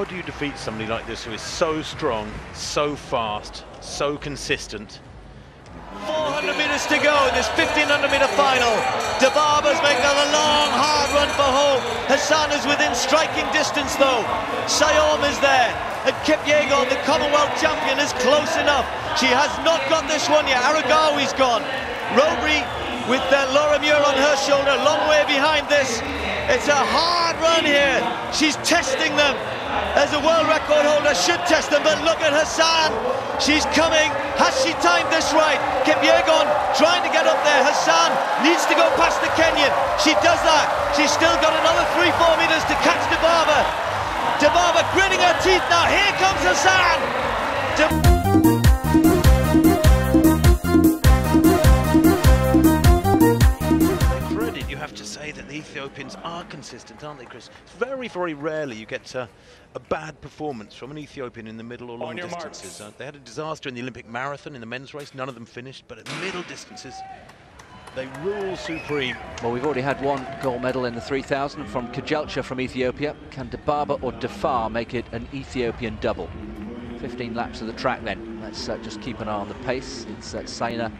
how do you defeat somebody like this who is so strong, so fast, so consistent? 400 metres to go in this 1500-metre final. Dababa's making a long, hard run for home. Hassan is within striking distance, though. Sayom is there. And Kipyegon, the Commonwealth champion, is close enough. She has not got this one yet. Aragawi's gone. Robry with Laura Muir on her shoulder, long way behind this. It's a hard run here. She's testing them. As a world record holder should test them, but look at Hassan. She's coming. Has she timed this right? Kipyegon trying to get up there. Hassan needs to go past the Kenyan. She does that. She's still got another 3-4 metres to catch Dababa. Dababa gritting her teeth now. Here comes Hassan. You have to say that the Ethiopians are consistent, aren't they, Chris? It's very, very rarely you get a bad performance from an Ethiopian in the middle or long distances. They had a disaster in the Olympic marathon in the men's race. None of them finished, but at the middle distances, they rule supreme. Well, we've already had one gold medal in the 3000 from Kajelcha from Ethiopia. Can Dababa or Dafar make it an Ethiopian double? 15 laps of the track then. Let's just keep an eye on the pace. It's Saina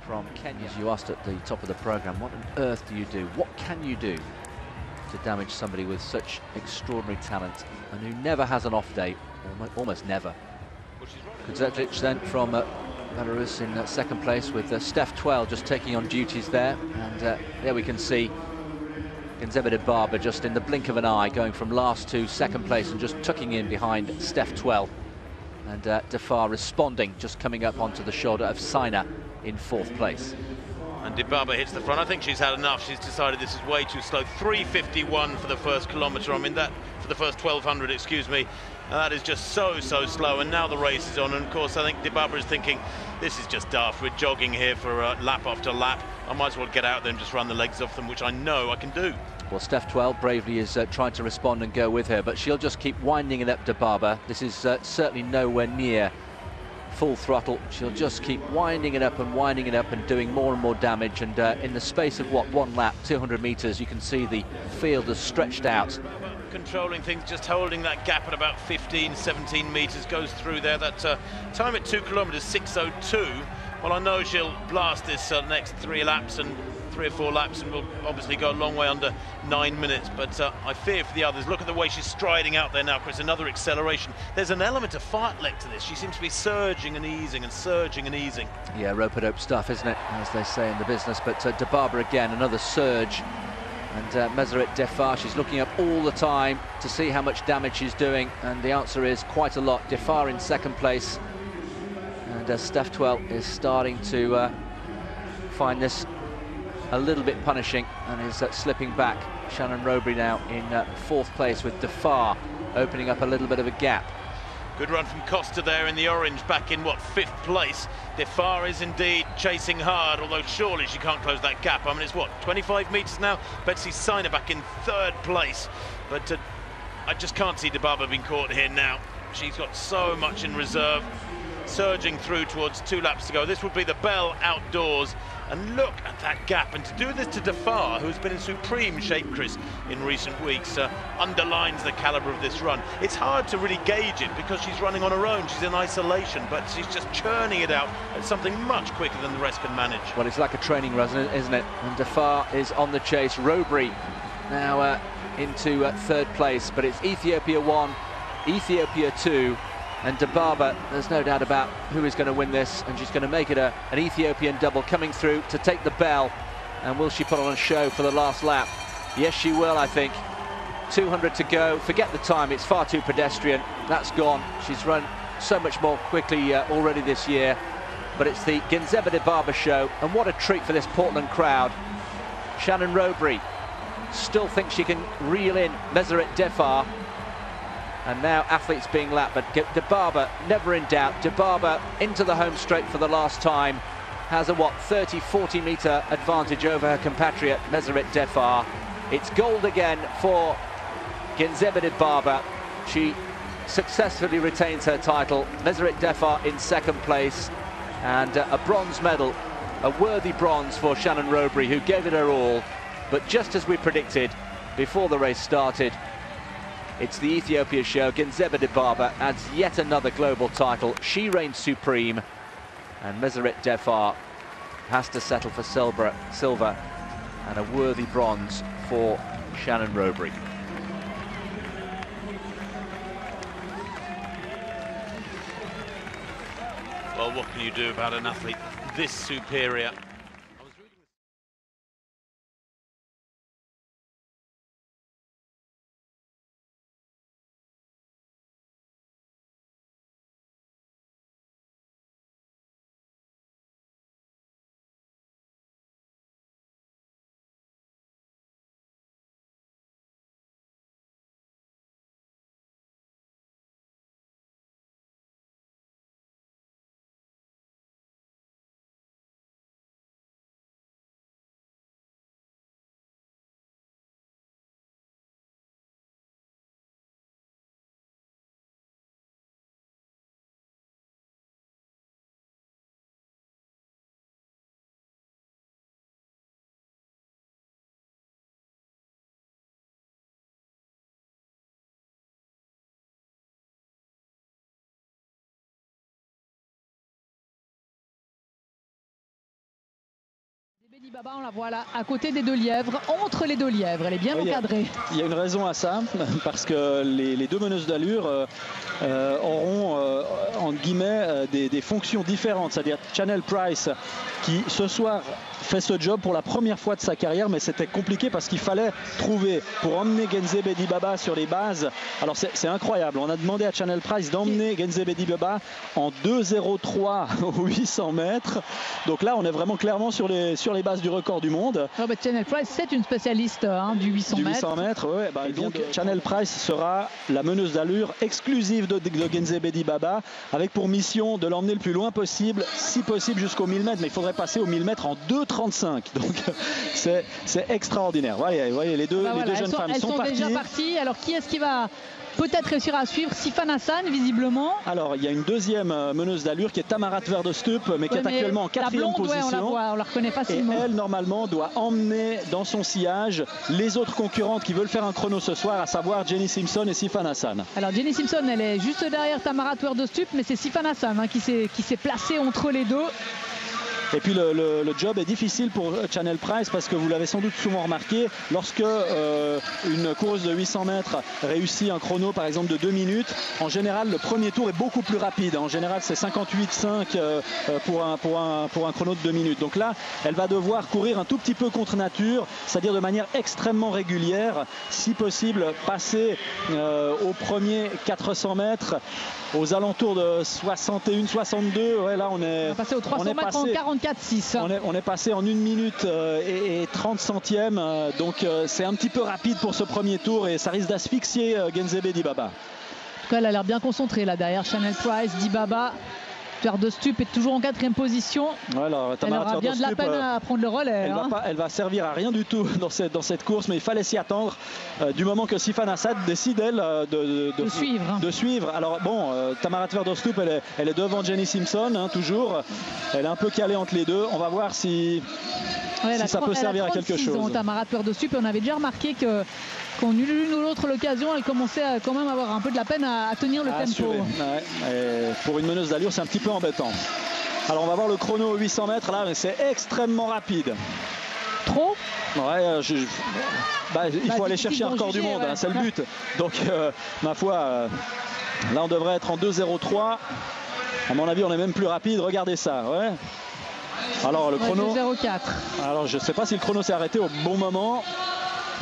from Kenya. As you asked at the top of the programme, what on earth do you do? What can you do to damage somebody with such extraordinary talent and who never has an off day, almost never? Kuzetic then from Belarus in second place with Steph Twell just taking on duties there. And there we can see Genzeba Dibaba just in the blink of an eye going from last to second place and just tucking in behind Steph Twell. And Dafar responding, just coming up onto the shoulder of Saina in fourth place. And Dibaba hits the front. I think she's had enough. She's decided this is way too slow. 3:51 for the first kilometre. I mean, that for the first 1200, excuse me. That is just so slow. And now the race is on. And of course, I think Dibaba is thinking, this is just daft. We're jogging here for lap after lap. I might as well get out there and just run the legs off them, which I know I can do. Well, Steph Twell bravely is trying to respond and go with her, but she'll just keep winding it up Dibaba. This is certainly nowhere near full throttle. She'll just keep winding it up and doing more and more damage. And in the space of, what, one lap, 200 metres, you can see the field has stretched out. Controlling things, just holding that gap at about 15, 17 metres, goes through there. That time at 2 kilometres, 6:02. Well, I know she'll blast this next 3 laps and 3 or 4 laps, and will obviously go a long way under 9 minutes, but I fear for the others. Look at the way she's striding out there now, Chris. Another acceleration. There's an element of fartlek to this. She seems to be surging and easing and surging and easing. Yeah, rope-a-dope stuff, isn't it, as they say in the business. But Dibaba again, another surge. And Meseret Defar, she's looking up all the time to see how much damage she's doing, and the answer is quite a lot. Defar in second place, and Steph Twell is starting to find this a little bit punishing and is slipping back. Shannon Robry now in fourth place with Defar opening up a little bit of a gap. Good run from Costa there in the orange, back in, what, 5th place. Defar is indeed chasing hard, although surely she can't close that gap. I mean, it's what, 25 metres now? Betsy Saina back in 3rd place. But I just can't see Dibaba being caught here now. She's got so much in reserve, surging through towards 2 laps to go. This would be the bell outdoors. And look at that gap. And to do this to Defar, who's been in supreme shape, Chris, in recent weeks, underlines the calibre of this run. It's hard to really gauge it because she's running on her own. She's in isolation, but she's just churning it out at something much quicker than the rest can manage. Well, it's like a training run, isn't it? And Defar is on the chase. Robry now into 3rd place, but it's Ethiopia 1, Ethiopia 2, and Dibaba, there's no doubt about who is going to win this, and she's going to make it an Ethiopian double coming through to take the bell. And will she put on a show for the last lap? Yes, she will, I think. 200 to go. Forget the time, it's far too pedestrian. That's gone. She's run so much more quickly already this year. But it's the Genzeba Dibaba show, and what a treat for this Portland crowd. Shannon Robry still thinks she can reel in Meseret Defar. And now athletes being lapped, but Dibaba never in doubt. Dibaba into the home straight for the last time. Has a, what, 30, 40 metre advantage over her compatriot, Meseret Defar. It's gold again for Genzeba Dibaba. She successfully retains her title. Meseret Defar in 2nd place. And a bronze medal, a worthy bronze for Shannon Robry, who gave it her all. But just as we predicted before the race started, It's the Ethiopia show. Genzeba Dibaba adds yet another global title. She reigns supreme, and Meseret Defar has to settle for silver and a worthy bronze for Shannon Robery. Well, what can you do about an athlete this superior? Dibaba, on la voit là, à côté des deux lièvres, entre les deux lièvres, elle est bien encadrée. Il y a une raison à ça, parce que les deux meneuses d'allure auront, entre guillemets, des fonctions différentes. C'est-à-dire Chanel Price, qui ce soir fait ce job pour la première fois de sa carrière, mais c'était compliqué parce qu'il fallait trouver pour emmener Genzeba Dibaba sur les bases. Alors c'est incroyable, on a demandé à Chanel Price d'emmener Genzeba Dibaba en 2,03 aux 800 mètres. Donc là on est vraiment clairement sur les bases du record du monde. Oh, Chanel Price, c'est une spécialiste du 800 mètres. 800 mètres, ouais, bah, donc Chanel Price sera la meneuse d'allure exclusive de Genzeba Dibaba, avec pour mission de l'emmener le plus loin possible, si possible jusqu'aux 1000 mètres, mais il faudrait passer aux 1000 mètres en 2,35. Donc c'est extraordinaire. Voyez, les deux jeunes femmes sont parties. Déjà parties. Alors qui est-ce qui va peut-être réussir à suivre? Sifan Hassan, visiblement. Alors il y a une deuxième meneuse d'allure qui est Tamarat Verdestup, mais qui est actuellement en 4e position. On la voit, on la reconnaît facilement. Et elle normalement doit emmener dans son sillage les autres concurrentes qui veulent faire un chrono ce soir, à savoir Jenny Simpson et Sifan Hassan. Alors Jenny Simpson, elle est juste derrière Tamarat Verdestup, mais c'est Sifan Hassan qui s'est placé entre les deux. Et puis le job est difficile pour Chanel Price, parce que vous l'avez sans doute souvent remarqué, lorsque une coureuse de 800 mètres réussit un chrono par exemple de 2 minutes, en général le premier tour est beaucoup plus rapide. En général c'est 58,5 pour un chrono de 2 minutes. Donc là elle va devoir courir un tout petit peu contre nature, c'est-à-dire de manière extrêmement régulière, si possible passer au premier 400 mètres aux alentours de 61-62. Ouais, là on est passé aux 300 mètres en 44,6. On est passé en 1 minute et 30 centièmes, donc c'est un petit peu rapide pour ce premier tour et ça risque d'asphyxier Genzeba Dibaba. En tout cas, elle a l'air bien concentrée là derrière Chanel Price. Dibaba, Verdestup est toujours en 4e position. Ouais, alors, elle aura bien de la peine à prendre le relais. Elle va servir à rien du tout dans cette course, mais il fallait s'y attendre du moment que Sifan Hassan décide elle de suivre. Alors bon, Tamarat Verdestup elle est devant Jenny Simpson toujours. Elle est un peu calée entre les deux. On va voir si ça peut servir à quelque chose. Tamarat Verdestup, on avait déjà remarqué que qu'on eut l'une ou l'autre l'occasion, elle commençait à quand même avoir un peu de la peine à tenir le tempo. Ouais, pour une meneuse d'allure, c'est un petit peu embêtant. Alors on va voir le chrono 800 mètres là, mais c'est extrêmement rapide. Trop? Ouais, il faut aller chercher un record du monde, c'est le but. Donc ma foi, là on devrait être en 2,03. À mon avis, on est même plus rapide. Regardez ça. Ouais. Alors le chrono. 2,04. Alors je sais pas si le chrono s'est arrêté au bon moment.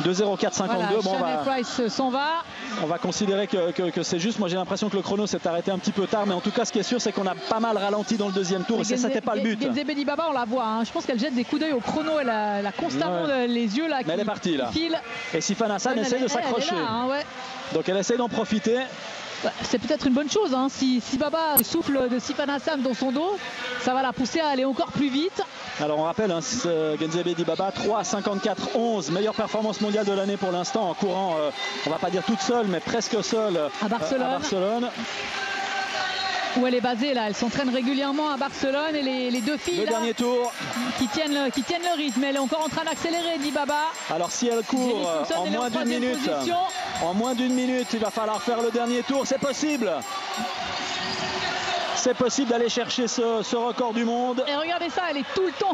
2,04,52. Voilà, bon, Price s'en va. On va considérer que c'est juste. Moi j'ai l'impression que le chrono s'est arrêté un petit peu tard, mais en tout cas ce qui est sûr c'est qu'on a pas mal ralenti dans le deuxième tour, et ça c'était pas le but. Genzeba Dibaba, on la voit, je pense qu'elle jette des coups d'œil au chrono, elle a constamment les yeux là. Mais elle est partie là. Et Sifan Hassan essaie de s'accrocher. Donc elle essaie d'en profiter. C'est peut-être une bonne chose, si Baba souffle de Sifan Hassan dans son dos, ça va la pousser à aller encore plus vite. Alors on rappelle, Genzeba Dibaba 3,54,11, meilleure performance mondiale de l'année pour l'instant en courant, on va pas dire toute seule, mais presque seule à Barcelone. où elle est basée là. Elle s'entraîne régulièrement à Barcelone et les deux filles Le là, dernier tour. qui tiennent le rythme. Elle est encore en train d'accélérer, Dibaba. Alors si elle court Jenny Simpson, en elle est moins d'une troisième minute, position. en moins d'une minute, il va falloir faire le dernier tour. C'est possible. C'est possible d'aller chercher ce record du monde. Et regardez ça, elle est tout le temps,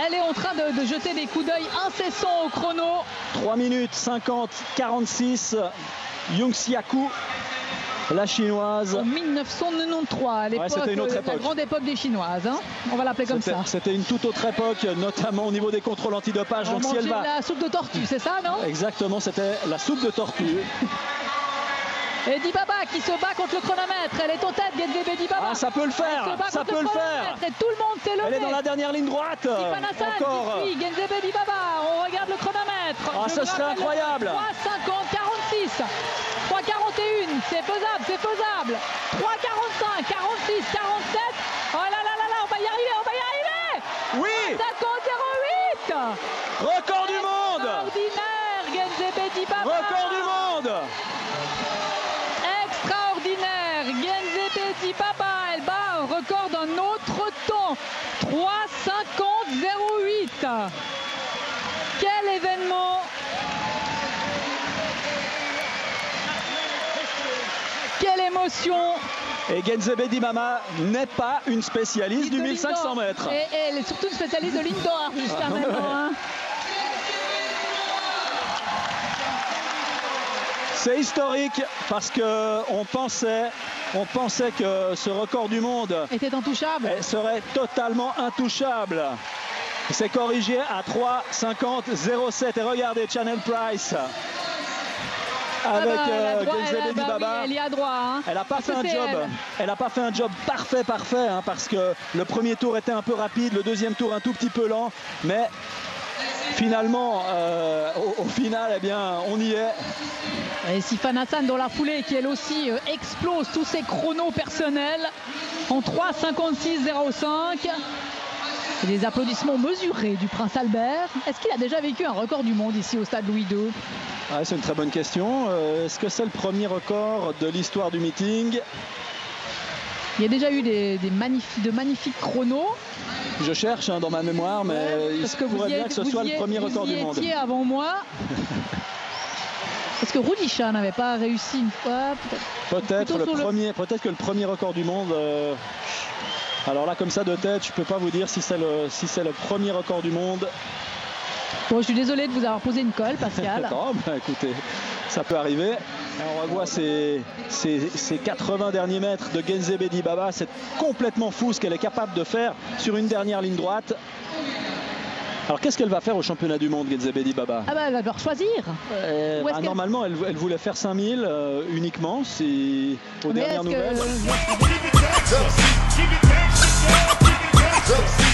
elle est en train de jeter des coups d'œil incessants au chrono. 3 minutes 50-46. Yung Xiaku, la chinoise. En 1993, à l'époque, c'était une autre la époque. grande époque des Chinoises. Hein. On va l'appeler comme ça. C'était une toute autre époque, notamment au niveau des contrôles antidopage. On Donc si mangeait elle va... de la soupe de tortue, c'est ça, non? Exactement, c'était la soupe de tortue. Et Dibaba qui se bat contre le chronomètre. Elle est en tête, Genzebe Dibaba. Ah, ça peut le faire, Elle se bat ça contre peut le chronomètre faire. Et tout le monde s'est levé. Elle est dans la dernière ligne droite. Sifan Hassan Encore. qui suit Genzebe Dibaba. On regarde le chronomètre. Ah, Je ce vous serait rappelle, incroyable. 3,50, 46. 3,41. C'est faisable, c'est faisable. 3,45, 46, 47. Oh là là là là, on va y arriver, on va y arriver. Oui, 50,08. record du monde. Extraordinaire, Genzebe Dibaba. Record du monde. Extraordinaire, Genzebe Dibaba, elle bat un record d'un autre temps, 3,50,08. Quel événement! Quelle émotion! Et Genzebe Dibaba n'est pas une spécialiste du 1500 mètres. Et elle est surtout une spécialiste de l'indoor jusqu'à maintenant. Hein. C'est historique parce qu'on pensait que ce record du monde Était intouchable. serait totalement intouchable. C'est corrigé à 3,50,07. Et regardez Channel Price avec Genzebe Dibaba. Elle y a droit. Hein. Elle n'a pas fait Parce un que job. c'est Elle n'a pas fait un job parfait, hein, parce que le premier tour était un peu rapide, le deuxième tour un tout petit peu lent, mais finalement, au final, eh bien, on y est. Et Sifan Hassan dans la foulée qui elle aussi explose tous ses chronos personnels en 3,56,05. Et des applaudissements mesurés du Prince Albert. Est-ce qu'il a déjà vécu un record du monde ici au stade Louis II? Ouais, c'est une très bonne question. Est-ce que c'est le premier record de l'histoire du meeting? Il y a déjà eu de magnifiques chronos. Je cherche dans ma mémoire, mais il parce que pourrait bien que ce soit le premier record du monde. Vous y étiez avant moi. Est-ce que Rudisha n'avait pas réussi une fois? Peut-être que le premier record du monde. Alors là, comme ça de tête, je peux pas vous dire si c'est le premier record du monde. Bon, je suis désolé de vous avoir posé une colle, Pascal. Non, bah, écoutez, ça peut arriver. Et on revoit ces 80 derniers mètres de Genzebe Dibaba. C'est complètement fou ce qu'elle est capable de faire sur une dernière ligne droite. Alors qu'est-ce qu'elle va faire au championnat du monde, Genzebe Dibaba? Ah bah elle va devoir choisir. Normalement, elle voulait faire 5000 uniquement, si aux dernières nouvelles. Que...